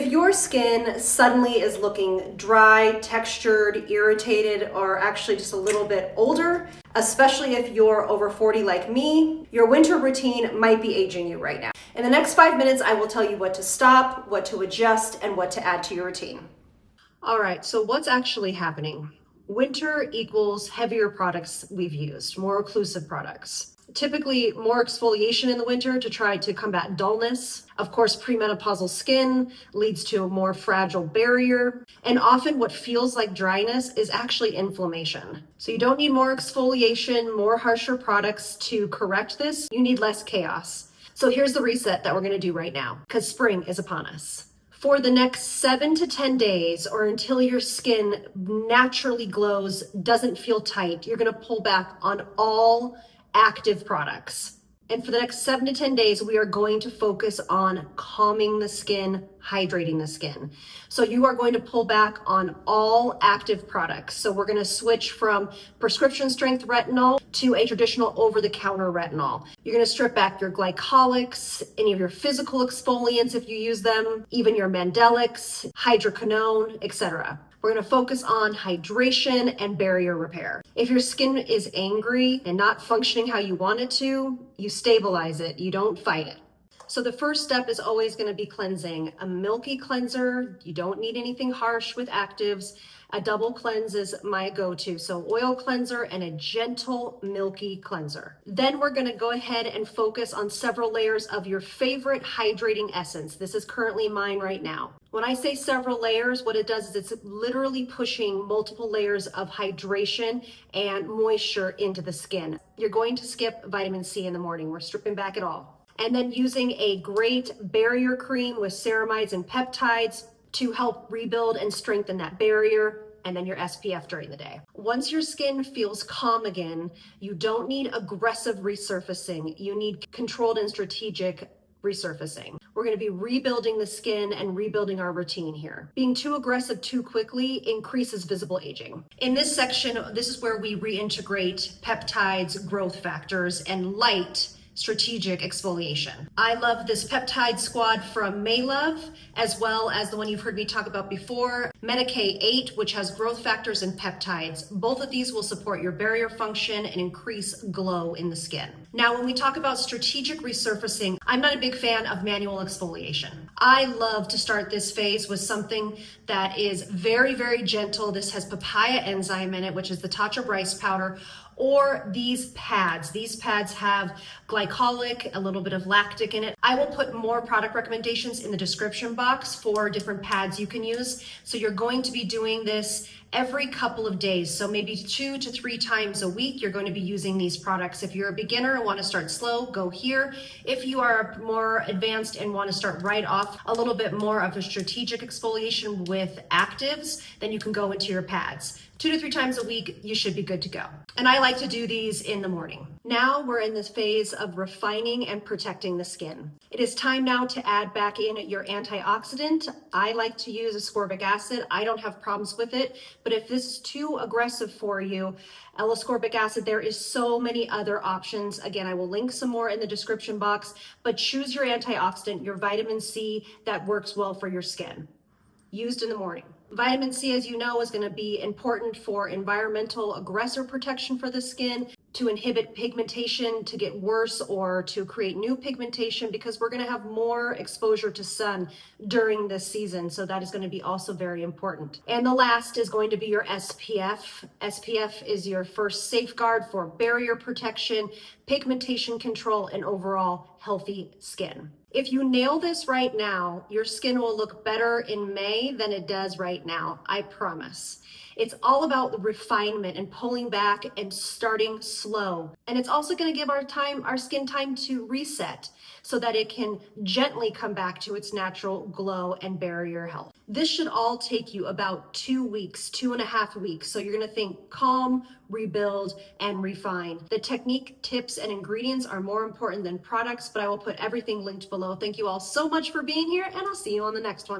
your skin suddenly is looking dry, textured, irritated, or actually just a little bit older, especially if you're over 40 like me, your winter routine might be aging you right now. In the next 5 minutes, I will tell you what to stop, what to adjust, and what to add to your routine. All right, so what's actually happening? Winter equals heavier products we've used, more occlusive products. Typically more exfoliation in the winter to try to combat dullness. Of course, premenopausal skin leads to a more fragile barrier. And often what feels like dryness is actually inflammation. So you don't need more exfoliation, more harsher products to correct this. You need less chaos. So here's the reset that we're gonna do right now, because spring is upon us. For the next 7 to 10 days, or until your skin naturally glows, doesn't feel tight, you're gonna pull back on all active products. And for the next 7 to 10 days, we are going to focus on calming the skin, hydrating the skin. So you are going to pull back on all active products. So we're gonna switch from prescription strength retinol to a traditional over-the-counter retinol. You're gonna strip back your glycolics, any of your physical exfoliants if you use them, even your mandelics, hydroquinone, etc. We're gonna focus on hydration and barrier repair. If your skin is angry and not functioning how you want it to, you stabilize it, you don't fight it. So the first step is always gonna be cleansing. A milky cleanser, you don't need anything harsh with actives. A double cleanse is my go-to. So oil cleanser and a gentle milky cleanser. Then we're gonna go ahead and focus on several layers of your favorite hydrating essence. This is currently mine right now. When I say several layers, what it does is it's literally pushing multiple layers of hydration and moisture into the skin. You're going to skip vitamin C in the morning. We're stripping back it all. And then using a great barrier cream with ceramides and peptides to help rebuild and strengthen that barrier, and then your SPF during the day. Once your skin feels calm again, you don't need aggressive resurfacing. You need controlled and strategic resurfacing. We're going to be rebuilding the skin and rebuilding our routine here. Being too aggressive too quickly increases visible aging. In this section, this is where we reintegrate peptides, growth factors, and light strategic exfoliation. I love this peptide squad from Maylove, as well as the one you've heard me talk about before, Medicae 8, which has growth factors and peptides. Both of these will support your barrier function and increase glow in the skin. Now, when we talk about strategic resurfacing, I'm not a big fan of manual exfoliation. I love to start this phase with something that is very, very gentle. This has papaya enzyme in it, which is the Tatcha rice powder, or these pads. These pads have glycolic, a little bit of lactic in it. I will put more product recommendations in the description box for different pads you can use. So you're going to be doing this every couple of days. So maybe 2 to 3 times a week, you're going to be using these products. If you're a beginner and want to start slow, go here. If you are more advanced and want to start right off a little bit more of a strategic exfoliation with actives, then you can go into your pads. 2 to 3 times a week, you should be good to go. And I like to do these in the morning. Now we're in this phase of refining and protecting the skin. It is time now to add back in your antioxidant. I like to use ascorbic acid. I don't have problems with it, but if this is too aggressive for you, L-ascorbic acid, there is so many other options. Again, I will link some more in the description box, but choose your antioxidant, your vitamin C that works well for your skin. Used in the morning. Vitamin C, as you know, is going to be important for environmental aggressor protection for the skin, to inhibit pigmentation to get worse or to create new pigmentation, because we're going to have more exposure to sun during this season. So that is going to be also very important. And the last is going to be your SPF. SPF is your first safeguard for barrier protection, pigmentation control, and overall healthy skin. If you nail this right now, your skin will look better in May than it does right now, I promise. It's all about the refinement and pulling back and starting slow. And it's also going to give our skin time to reset so that it can gently come back to its natural glow and barrier health. This should all take you about 2 weeks, 2.5 weeks. So you're going to think calm, rebuild, and refine. The technique, tips, and ingredients are more important than products, but I will put everything linked below. Thank you all so much for being here, and I'll see you on the next one.